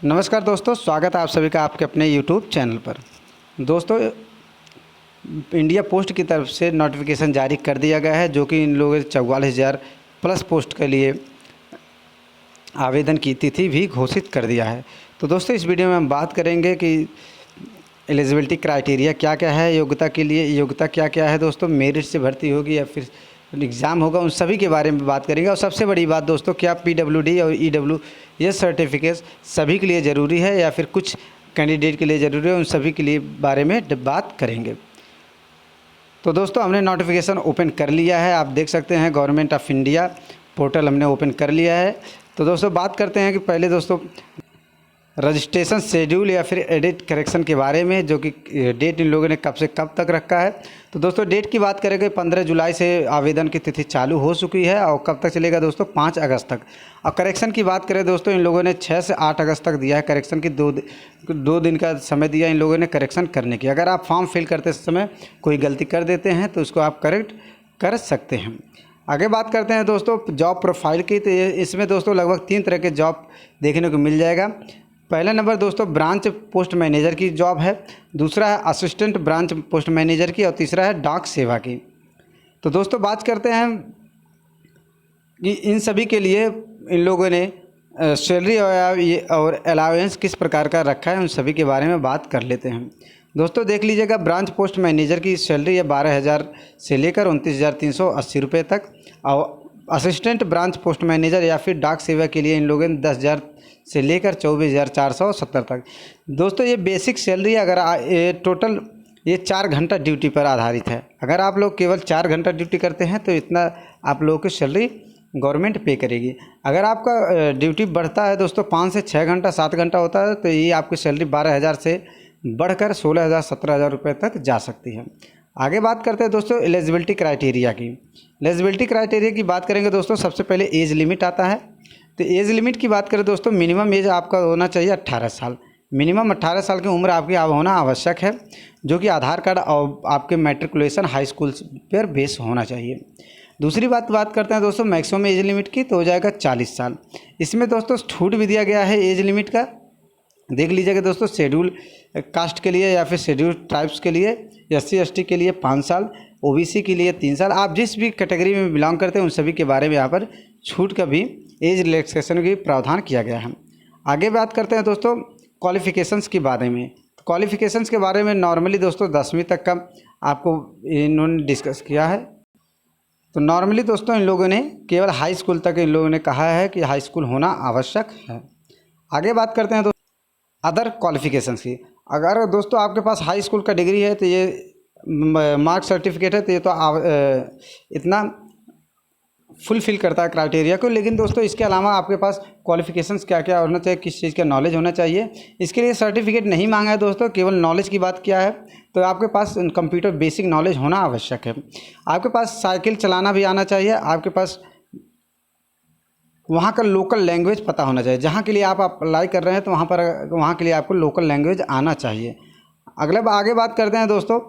नमस्कार दोस्तों, स्वागत है आप सभी का आपके अपने YouTube चैनल पर। दोस्तों, इंडिया पोस्ट की तरफ से नोटिफिकेशन जारी कर दिया गया है, जो कि इन लोगों 44,000 प्लस पोस्ट के लिए आवेदन की तिथि भी घोषित कर दिया है। तो दोस्तों, इस वीडियो में हम बात करेंगे कि एलिजिबिलिटी क्राइटेरिया क्या क्या है, योग्यता के लिए योग्यता क्या क्या है दोस्तों, मेरिट से भर्ती होगी या फिर एग्ज़ाम होगा, उन सभी के बारे में बात करेंगे। और सबसे बड़ी बात दोस्तों, क्या PWD और EWS सर्टिफिकेट सभी के लिए ज़रूरी है या फिर कुछ कैंडिडेट के लिए ज़रूरी है, उन सभी के लिए बारे में बात करेंगे। तो दोस्तों, हमने नोटिफिकेशन ओपन कर लिया है, आप देख सकते हैं गवर्नमेंट ऑफ इंडिया पोर्टल हमने ओपन कर लिया है। तो दोस्तों, बात करते हैं कि पहले दोस्तों रजिस्ट्रेशन शेड्यूल या फिर एडिट करेक्शन के बारे में, जो कि डेट इन लोगों ने कब से कब तक रखा है। तो दोस्तों, डेट की बात करेंगे 15 जुलाई से आवेदन की तिथि चालू हो चुकी है और कब तक चलेगा दोस्तों, 5 अगस्त तक। और करेक्शन की बात करें दोस्तों, इन लोगों ने 6 से 8 अगस्त तक दिया है करेक्शन की, दो दिन का समय दिया इन लोगों ने करेक्शन करने की। अगर आप फॉर्म फिल करते समय कोई गलती कर देते हैं तो उसको आप करेक्ट कर सकते हैं। आगे बात करते हैं दोस्तों जॉब प्रोफाइल की। तो इसमें दोस्तों लगभग 3 तरह के जॉब देखने को मिल जाएगा। पहला नंबर दोस्तों ब्रांच पोस्ट मैनेजर की जॉब है, दूसरा है असिस्टेंट ब्रांच पोस्ट मैनेजर की और तीसरा है डाक सेवा की। तो दोस्तों, बात करते हैं कि इन सभी के लिए इन लोगों ने सैलरी और अलाउंस किस प्रकार का रखा है, उन सभी के बारे में बात कर लेते हैं। दोस्तों, देख लीजिएगा, ब्रांच पोस्ट मैनेजर की सैलरी है 12,000 से लेकर 29,380 रुपये तक। और असिस्टेंट ब्रांच पोस्ट मैनेजर या फिर डाक सेवा के लिए इन लोगों ने 10,000 से लेकर 24,470 तक। दोस्तों, ये बेसिक सैलरी अगर टोटल ये 4 घंटा ड्यूटी पर आधारित है। अगर आप लोग केवल 4 घंटा ड्यूटी करते हैं तो इतना आप लोगों की सैलरी गवर्नमेंट पे करेगी। अगर आपका ड्यूटी बढ़ता है दोस्तों 5 से 6 घंटा 7 घंटा होता है तो ये आपकी सैलरी 12,000 से बढ़कर 16,000 17,000 रुपये तक जा सकती है। आगे बात करते हैं दोस्तों एलिजिबिलिटी क्राइटेरिया की। एलिजिबिलिटी क्राइटेरिया की बात करेंगे दोस्तों, सबसे पहले एज लिमिट आता है। तो एज लिमिट की बात करें दोस्तों, मिनिमम एज आपका होना चाहिए 18 साल। मिनिमम 18 साल की उम्र आपकी होना आवश्यक है, जो कि आधार कार्ड और आपके मैट्रिकुलेशन हाई स्कूल पर बेस होना चाहिए। दूसरी बात करते हैं दोस्तों मैक्सिमम एज लिमिट की, तो हो जाएगा 40 साल। इसमें दोस्तों छूट भी दिया गया है एज लिमिट का। देख लीजिएगा दोस्तों, शेड्यूल कास्ट के लिए या फिर शेड्यूल ट्राइब्स के लिए, SC ST के लिए 5 साल, OBC के लिए 3 साल। आप जिस भी कैटेगरी में बिलोंग करते हैं उन सभी के बारे में यहाँ पर छूट का भी एज रिलैक्सेशन की प्रावधान किया गया है। आगे बात करते हैं दोस्तों क्वालिफ़िकेशंस के बारे में। क्वालिफ़िकेशंस के बारे में नॉर्मली दोस्तों 10वीं तक का आपको इन्होंने डिस्कस किया है। तो नॉर्मली दोस्तों इन लोगों ने केवल हाई स्कूल तक इन लोगों ने कहा है कि हाई स्कूल होना आवश्यक है। आगे बात करते हैं दोस्तों अदर क्वालिफ़िकेशंस की। अगर दोस्तों आपके पास हाई स्कूल का डिग्री है तो ये मार्क सर्टिफिकेट है, तो ये तो इतना फुलफिल करता है क्राइटेरिया को। लेकिन दोस्तों इसके अलावा आपके पास क्वालिफ़िकेशंस क्या क्या होना चाहिए, किस चीज़ का नॉलेज होना चाहिए, इसके लिए सर्टिफिकेट नहीं मांगा है दोस्तों। केवल नॉलेज की बात किया है, तो आपके पास कंप्यूटर बेसिक नॉलेज होना आवश्यक है। आपके पास साइकिल चलाना भी आना चाहिए, आपके पास वहाँ का लोकल लैंग्वेज पता होना चाहिए। जहाँ के लिए आप अप्लाई कर रहे हैं तो वहाँ के लिए आपको लोकल लैंग्वेज आना चाहिए। आगे बात करते हैं दोस्तों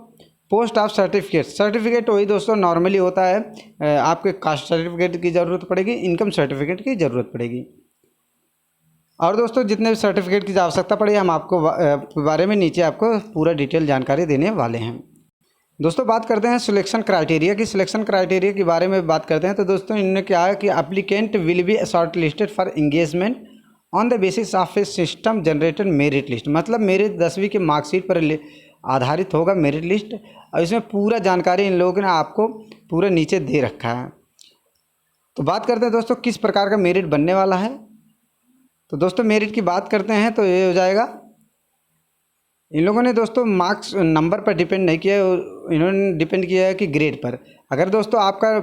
पोस्ट ऑफ सर्टिफिकेट। सर्टिफिकेट वही दोस्तों नॉर्मली होता है, आपके कास्ट सर्टिफिकेट की ज़रूरत पड़ेगी, इनकम सर्टिफिकेट की ज़रूरत पड़ेगी। और दोस्तों जितने भी सर्टिफिकेट की आवश्यकता पड़े हम आपको बारे में नीचे आपको पूरा डिटेल जानकारी देने वाले हैं। दोस्तों, बात करते हैं सिलेक्शन क्राइटेरिया की। सिलेक्शन क्राइटेरिया के बारे में बात करते हैं तो दोस्तों इन्होंने क्या है कि applicant will be short listed for engagement on the basis of A system generated merit list. मतलब मेरे 10वीं के मार्कशीट पर आधारित होगा मेरिट लिस्ट, और इसमें पूरा जानकारी इन लोगों ने आपको पूरा नीचे दे रखा है। तो बात करते हैं दोस्तों किस प्रकार का मेरिट बनने वाला है। तो दोस्तों मेरिट की बात करते हैं तो ये हो जाएगा, इन लोगों ने दोस्तों मार्क्स नंबर पर डिपेंड नहीं किया, इन्होंने डिपेंड किया है कि ग्रेड पर। अगर दोस्तों आपका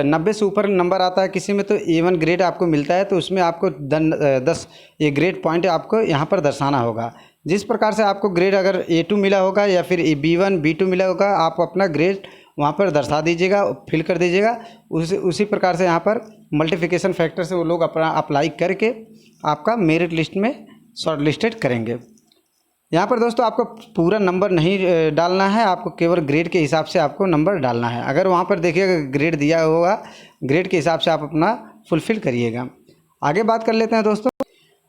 90 से ऊपर नंबर आता है किसी में तो A1 ग्रेड आपको मिलता है, तो उसमें आपको 10 ये ग्रेड पॉइंट आपको यहाँ पर दर्शाना होगा। जिस प्रकार से आपको ग्रेड अगर A2 मिला होगा या फिर B1 B2 मिला होगा, आप अपना ग्रेड वहाँ पर दर्शा दीजिएगा, फिल कर दीजिएगा। उसी प्रकार से यहाँ पर मल्टीप्लिकेशन फैक्टर से वो लोग अपना अप्लाई करके आपका मेरिट लिस्ट में शॉर्ट लिस्टेड करेंगे। यहाँ पर दोस्तों आपको पूरा नंबर नहीं डालना है, आपको केवल ग्रेड के हिसाब से आपको नंबर डालना है। अगर वहाँ पर देखिएगा ग्रेड दिया होगा, ग्रेड के हिसाब से आप अपना फुलफ़िल करिएगा। आगे बात कर लेते हैं दोस्तों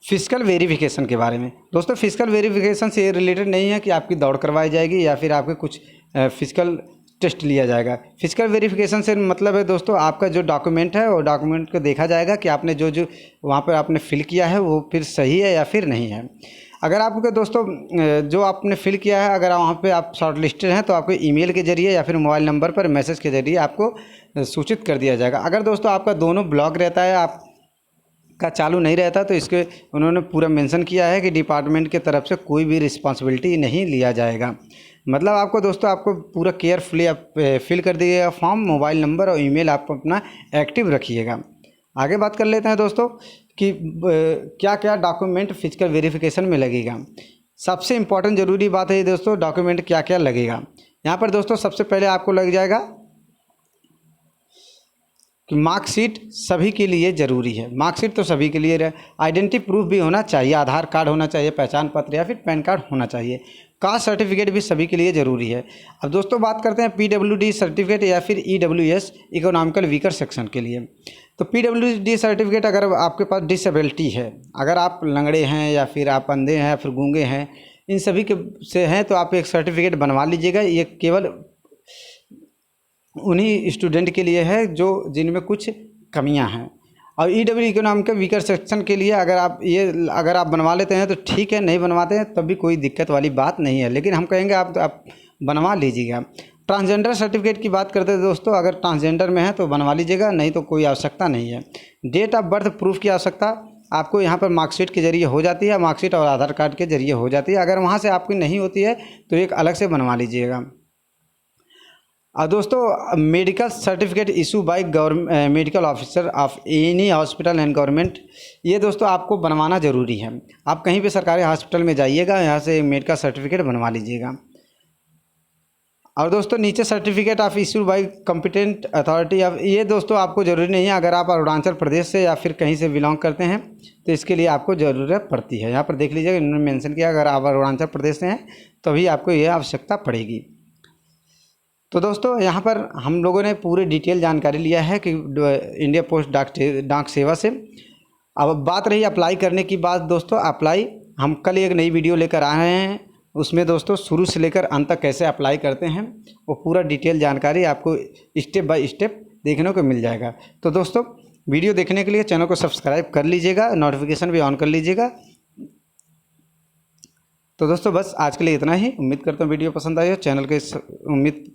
फिजिकल वेरिफिकेशन के बारे में। दोस्तों फिजिकल वेरिफिकेशन से ये रिलेटेड नहीं है कि आपकी दौड़ करवाई जाएगी या फिर आपके कुछ फिजिकल टेस्ट लिया जाएगा। फिजिकल वेरिफिकेशन से मतलब है दोस्तों आपका जो डॉक्यूमेंट है वो डॉक्यूमेंट को देखा जाएगा कि आपने जो जो वहाँ पर आपने फिल किया है वो फिर सही है या फिर नहीं है। अगर आपके दोस्तों जो आपने फिल किया है अगर वहाँ पे आप शॉर्ट लिस्टेड हैं तो आपको ईमेल के ज़रिए या फिर मोबाइल नंबर पर मैसेज के ज़रिए आपको सूचित कर दिया जाएगा। अगर दोस्तों आपका दोनों ब्लॉक रहता है आप का चालू नहीं रहता तो इसके उन्होंने पूरा मेंशन किया है कि डिपार्टमेंट की तरफ से कोई भी रिस्पांसिबिलिटी नहीं लिया जाएगा। मतलब आपको दोस्तों आपको पूरा केयरफुली आप फिल कर दीजिएगा फॉर्म, मोबाइल नंबर और ईमेल आप अपना एक्टिव रखिएगा। आगे बात कर लेते हैं दोस्तों कि क्या क्या डॉक्यूमेंट फिजिकल वेरिफिकेशन में लगेगा। सबसे इम्पॉर्टेंट ज़रूरी बात है दोस्तों डॉक्यूमेंट क्या क्या लगेगा। यहाँ पर दोस्तों सबसे पहले आपको लग जाएगा कि मार्कशीट सभी के लिए ज़रूरी है। मार्कशीट तो सभी के लिए, आइडेंटिटी प्रूफ भी होना चाहिए, आधार कार्ड होना चाहिए, पहचान पत्र या फिर पैन कार्ड होना चाहिए। कास्ट सर्टिफिकेट भी सभी के लिए ज़रूरी है। अब दोस्तों बात करते हैं PWD सर्टिफिकेट या फिर EWS इकोनॉमिकल वीकर सेक्शन के लिए। तो PWD सर्टिफिकेट अगर आपके पास डिसेबिलिटी है, अगर आप लंगड़े हैं या फिर आप अंधे हैं या फिर गूंगे हैं, इन सभी के से हैं तो आप एक सर्टिफिकेट बनवा लीजिएगा। ये केवल उन्हीं स्टूडेंट के लिए है जो जिनमें कुछ कमियां हैं। और EW इकोनॉमिकल वीकर सेक्शन के लिए अगर आप बनवा लेते हैं तो ठीक है, नहीं बनवाते हैं तब भी कोई दिक्कत वाली बात नहीं है, लेकिन हम कहेंगे आप बनवा लीजिएगा। ट्रांसजेंडर सर्टिफिकेट की बात करते हैं दोस्तों, अगर ट्रांसजेंडर में है तो बनवा लीजिएगा, नहीं तो कोई आवश्यकता नहीं है। डेट ऑफ बर्थ प्रूफ की आवश्यकता आपको यहाँ पर मार्कशीट के जरिए हो जाती है, मार्कशीट और आधार कार्ड के जरिए हो जाती है। अगर वहाँ से आपकी नहीं होती है तो एक अलग से बनवा लीजिएगा। और दोस्तों medical certificate issue by government medical officer of any hospital and government, ये दोस्तों आपको बनवाना ज़रूरी है। आप कहीं भी सरकारी हॉस्पिटल में जाइएगा, यहाँ से मेडिकल सर्टिफिकेट बनवा लीजिएगा। और दोस्तों नीचे certificate of issue bye competent authority of, ये दोस्तों आपको ज़रूरी नहीं है। अगर आप अरुणाचल प्रदेश से या फिर कहीं से बिलोंग करते हैं तो इसके लिए आपको ज़रूरत पड़ती है। यहाँ पर देख लीजिएगा इन्होंने मेंशन किया अगर आप अरुणाचल प्रदेश से हैं तभी आपको ये आवश्यकता पड़ेगी। तो दोस्तों यहाँ पर हम लोगों ने पूरी डिटेल जानकारी लिया है कि इंडिया पोस्ट डाक सेवा से। अब बात रही अप्लाई करने की बात दोस्तों, अप्लाई हम कल एक नई वीडियो लेकर आ रहे हैं, उसमें दोस्तों शुरू से लेकर अंत तक कैसे अप्लाई करते हैं वो पूरा डिटेल जानकारी आपको स्टेप बाय स्टेप देखने को मिल जाएगा। तो दोस्तों वीडियो देखने के लिए चैनल को सब्सक्राइब कर लीजिएगा, नोटिफिकेशन भी ऑन कर लीजिएगा। तो दोस्तों बस आज के लिए इतना ही। उम्मीद करता हूँ वीडियो पसंद आई हो। चैनल के उम्मीद